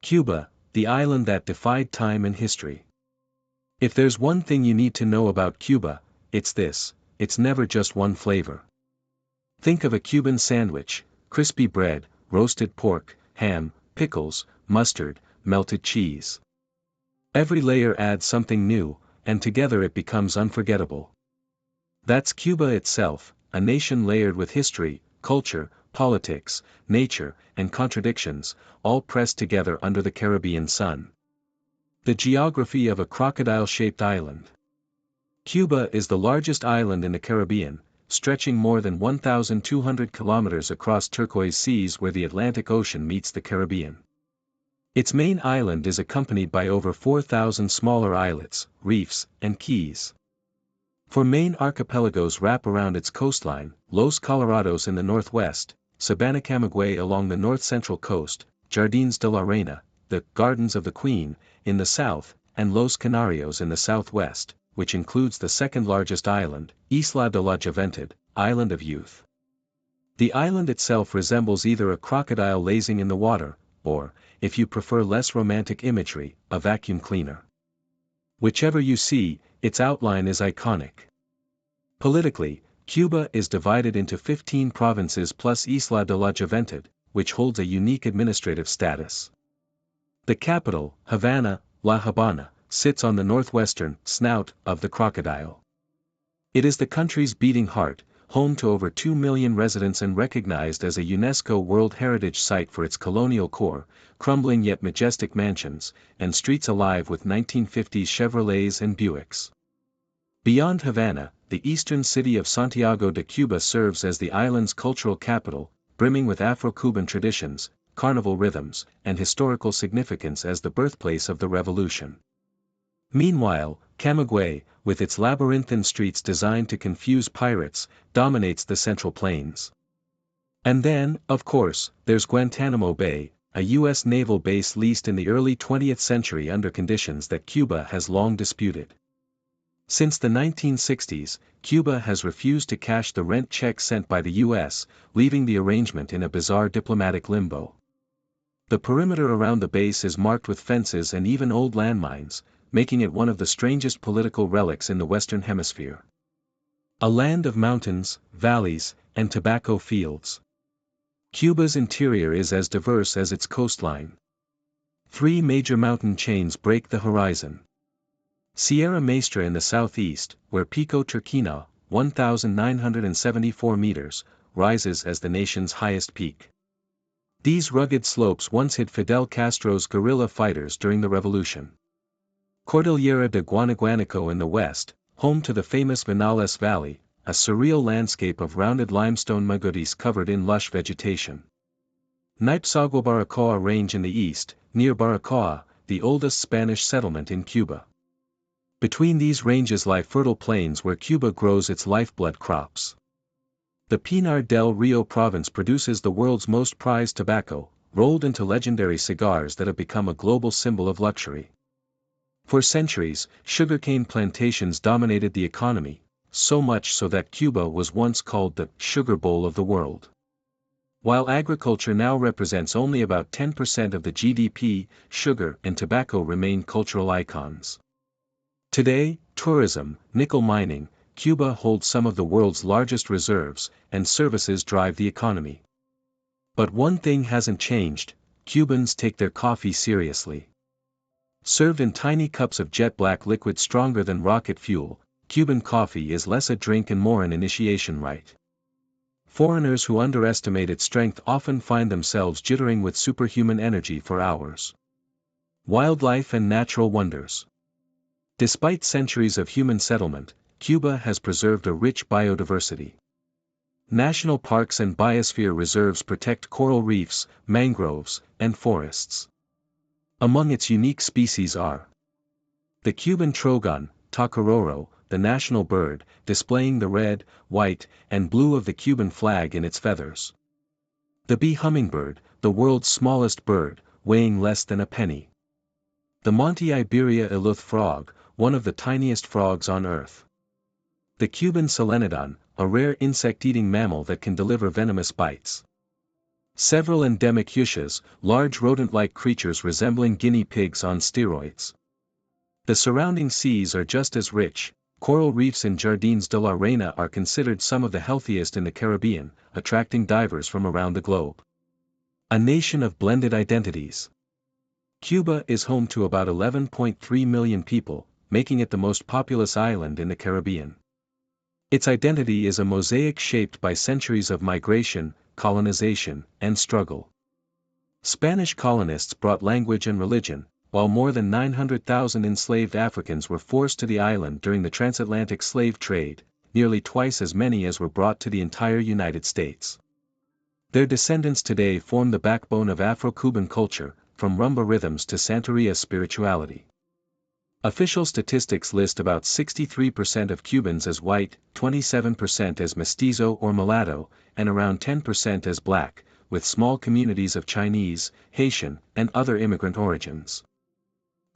Cuba, the island that defied time and history. If there's one thing you need to know about Cuba, it's this: it's never just one flavor. Think of a Cuban sandwich: crispy bread, roasted pork, ham, pickles, mustard, melted cheese. Every layer adds something new, and together it becomes unforgettable. That's Cuba itself, a nation layered with history, culture, politics, nature, and contradictions, all pressed together under the Caribbean sun. The geography of a crocodile-shaped island. Cuba is the largest island in the Caribbean, stretching more than 1,200 kilometers across turquoise seas where the Atlantic Ocean meets the Caribbean. Its main island is accompanied by over 4,000 smaller islets, reefs, and keys. Four main archipelagos wrap around its coastline: Los Colorados in the northwest, Sabana Camagüey along the north-central coast, Jardines de la Reina, the Gardens of the Queen, in the south, and Los Canarios in the southwest, which includes the second-largest island, Isla de la Juventud, Island of Youth. The island itself resembles either a crocodile lazing in the water, or, if you prefer less romantic imagery, a vacuum cleaner. Whichever you see, its outline is iconic. Politically, Cuba is divided into 15 provinces plus Isla de la Juventud, which holds a unique administrative status. The capital, Havana, La Habana, sits on the northwestern snout of the crocodile. It is the country's beating heart, home to over 2 million residents and recognized as a UNESCO World Heritage Site for its colonial core, crumbling yet majestic mansions, and streets alive with 1950s Chevrolets and Buicks. Beyond Havana, the eastern city of Santiago de Cuba serves as the island's cultural capital, brimming with Afro-Cuban traditions, carnival rhythms, and historical significance as the birthplace of the revolution. Meanwhile, Camagüey, with its labyrinthine streets designed to confuse pirates, dominates the Central Plains. And then, of course, there's Guantanamo Bay, a U.S. naval base leased in the early 20th century under conditions that Cuba has long disputed. Since the 1960s, Cuba has refused to cash the rent check sent by the U.S., leaving the arrangement in a bizarre diplomatic limbo. The perimeter around the base is marked with fences and even old landmines, making it one of the strangest political relics in the Western Hemisphere. A land of mountains, valleys, and tobacco fields. Cuba's interior is as diverse as its coastline. 3 major mountain chains break the horizon. Sierra Maestra in the southeast, where Pico Turquina, 1,974 meters, rises as the nation's highest peak. These rugged slopes once hid Fidel Castro's guerrilla fighters during the revolution. Cordillera de Guanaguanico in the west, home to the famous Vinales Valley, a surreal landscape of rounded limestone magueyes covered in lush vegetation. Naipsaguabaracoa Range in the east, near Baracoa, the oldest Spanish settlement in Cuba. Between these ranges lie fertile plains where Cuba grows its lifeblood crops. The Pinar del Rio province produces the world's most prized tobacco, rolled into legendary cigars that have become a global symbol of luxury. For centuries, sugarcane plantations dominated the economy, so much so that Cuba was once called the Sugar Bowl of the world. While agriculture now represents only about 10% of the GDP, sugar and tobacco remain cultural icons. Today, tourism, nickel mining, Cuba holds some of the world's largest reserves, and services drive the economy. But one thing hasn't changed: Cubans take their coffee seriously. Served in tiny cups of jet black liquid stronger than rocket fuel, Cuban coffee is less a drink and more an initiation rite. Foreigners who underestimate its strength often find themselves jittering with superhuman energy for hours. Wildlife and natural wonders. Despite centuries of human settlement, Cuba has preserved a rich biodiversity. National parks and biosphere reserves protect coral reefs, mangroves, and forests. Among its unique species are the Cuban trogon, tacaroro, the national bird, displaying the red, white, and blue of the Cuban flag in its feathers. The bee hummingbird, the world's smallest bird, weighing less than a penny. The Monte Iberia eluth frog, one of the tiniest frogs on Earth. The Cuban solenodon, a rare insect-eating mammal that can deliver venomous bites. Several endemic yuccas, large rodent-like creatures resembling guinea pigs on steroids. The surrounding seas are just as rich. Coral reefs in Jardins de la Reina are considered some of the healthiest in the Caribbean, attracting divers from around the globe. A nation of blended identities. Cuba is home to about 11.3 million people, making it the most populous island in the Caribbean. Its identity is a mosaic shaped by centuries of migration, colonization, and struggle. Spanish colonists brought language and religion, while more than 900,000 enslaved Africans were forced to the island during the transatlantic slave trade, nearly twice as many as were brought to the entire United States. Their descendants today form the backbone of Afro-Cuban culture, from rumba rhythms to Santeria spirituality. Official statistics list about 63% of Cubans as white, 27% as mestizo or mulatto, and around 10% as black, with small communities of Chinese, Haitian, and other immigrant origins.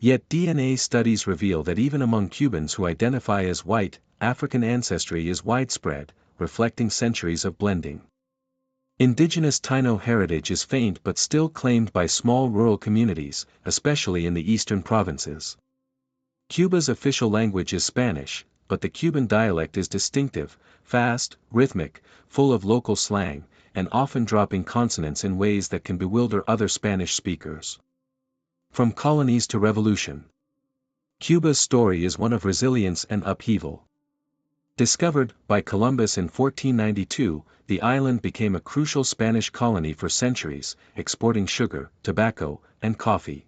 Yet DNA studies reveal that even among Cubans who identify as white, African ancestry is widespread, reflecting centuries of blending. Indigenous Taino heritage is faint but still claimed by small rural communities, especially in the eastern provinces. Cuba's official language is Spanish, but the Cuban dialect is distinctive, fast, rhythmic, full of local slang, and often dropping consonants in ways that can bewilder other Spanish speakers. From colonies to revolution. Cuba's story is one of resilience and upheaval. Discovered by Columbus in 1492, the island became a crucial Spanish colony for centuries, exporting sugar, tobacco, and coffee.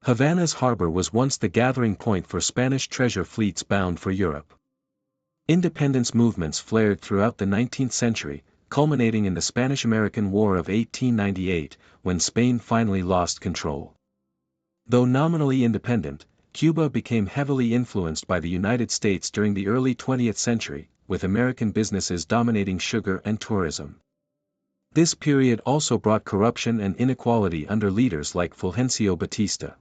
Havana's harbor was once the gathering point for Spanish treasure fleets bound for Europe. Independence movements flared throughout the 19th century, culminating in the Spanish-American War of 1898, when Spain finally lost control. Though nominally independent, Cuba became heavily influenced by the United States during the early 20th century, with American businesses dominating sugar and tourism. This period also brought corruption and inequality under leaders like Fulgencio Batista.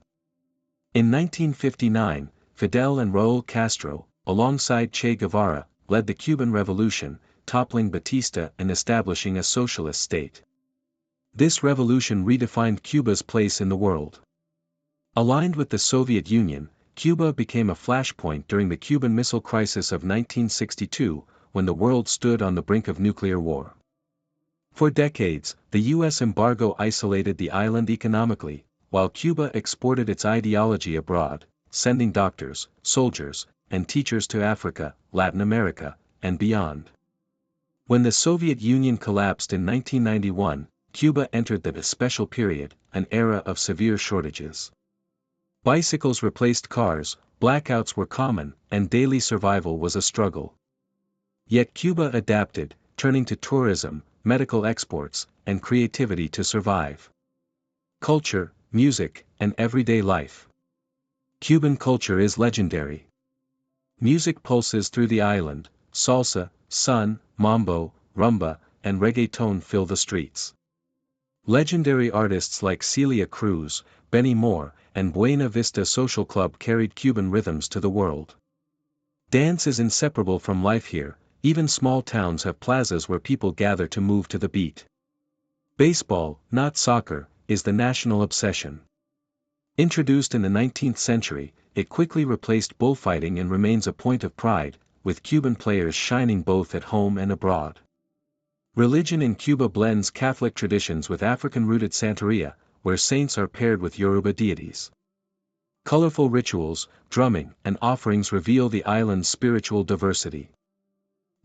In 1959, Fidel and Raúl Castro, alongside Che Guevara, led the Cuban Revolution, toppling Batista and establishing a socialist state. This revolution redefined Cuba's place in the world. Aligned with the Soviet Union, Cuba became a flashpoint during the Cuban Missile Crisis of 1962, when the world stood on the brink of nuclear war. For decades, the U.S. embargo isolated the island economically, while Cuba exported its ideology abroad, sending doctors, soldiers, and teachers to Africa, Latin America, and beyond. When the Soviet Union collapsed in 1991, Cuba entered the special period, an era of severe shortages. Bicycles replaced cars, blackouts were common, and daily survival was a struggle. Yet Cuba adapted, turning to tourism, medical exports, and creativity to survive. Culture, music, and everyday life. Cuban culture is legendary. Music pulses through the island, salsa, son, mambo, rumba, and reggaeton fill the streets. Legendary artists like Celia Cruz, Benny Moore, and Buena Vista Social Club carried Cuban rhythms to the world. Dance is inseparable from life here, even small towns have plazas where people gather to move to the beat. Baseball, not soccer, is the national obsession. Introduced in the 19th century, it quickly replaced bullfighting and remains a point of pride, with Cuban players shining both at home and abroad. Religion in Cuba blends Catholic traditions with African-rooted Santeria, where saints are paired with Yoruba deities. Colorful rituals, drumming, and offerings reveal the island's spiritual diversity.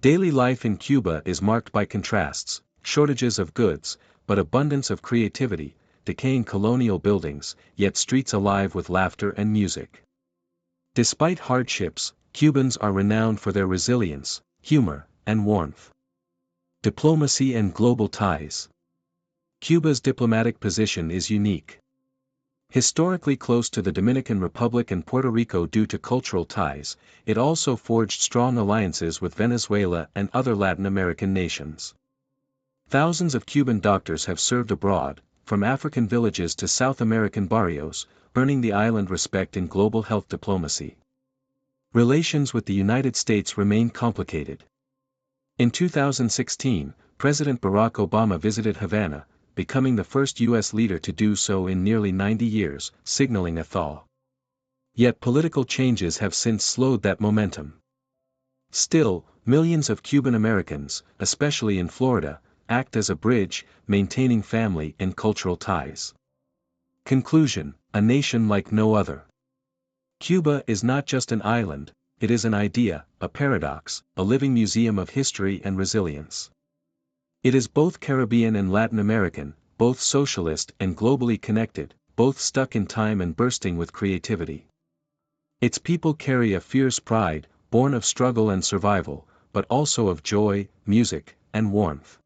Daily life in Cuba is marked by contrasts, shortages of goods, but abundance of creativity, decaying colonial buildings, yet streets alive with laughter and music. Despite hardships, Cubans are renowned for their resilience, humor, and warmth. Diplomacy and global ties. Cuba's diplomatic position is unique. Historically close to the Dominican Republic and Puerto Rico due to cultural ties, it also forged strong alliances with Venezuela and other Latin American nations. Thousands of Cuban doctors have served abroad, from African villages to South American barrios, earning the island respect in global health diplomacy. Relations with the United States remain complicated. In 2016, President Barack Obama visited Havana, becoming the first U.S. leader to do so in nearly 90 years, signaling a thaw. Yet political changes have since slowed that momentum. Still, millions of Cuban Americans, especially in Florida, act as a bridge, maintaining family and cultural ties. Conclusion: a nation like no other. Cuba is not just an island, it is an idea, a paradox, a living museum of history and resilience. It is both Caribbean and Latin American, both socialist and globally connected, both stuck in time and bursting with creativity. Its people carry a fierce pride, born of struggle and survival, but also of joy, music, and warmth.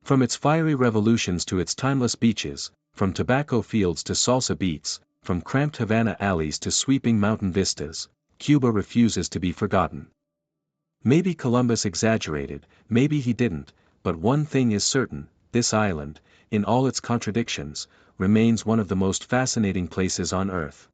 From its fiery revolutions to its timeless beaches, from tobacco fields to salsa beats, from cramped Havana alleys to sweeping mountain vistas, Cuba refuses to be forgotten. Maybe Columbus exaggerated, maybe he didn't, but one thing is certain: this island, in all its contradictions, remains one of the most fascinating places on Earth.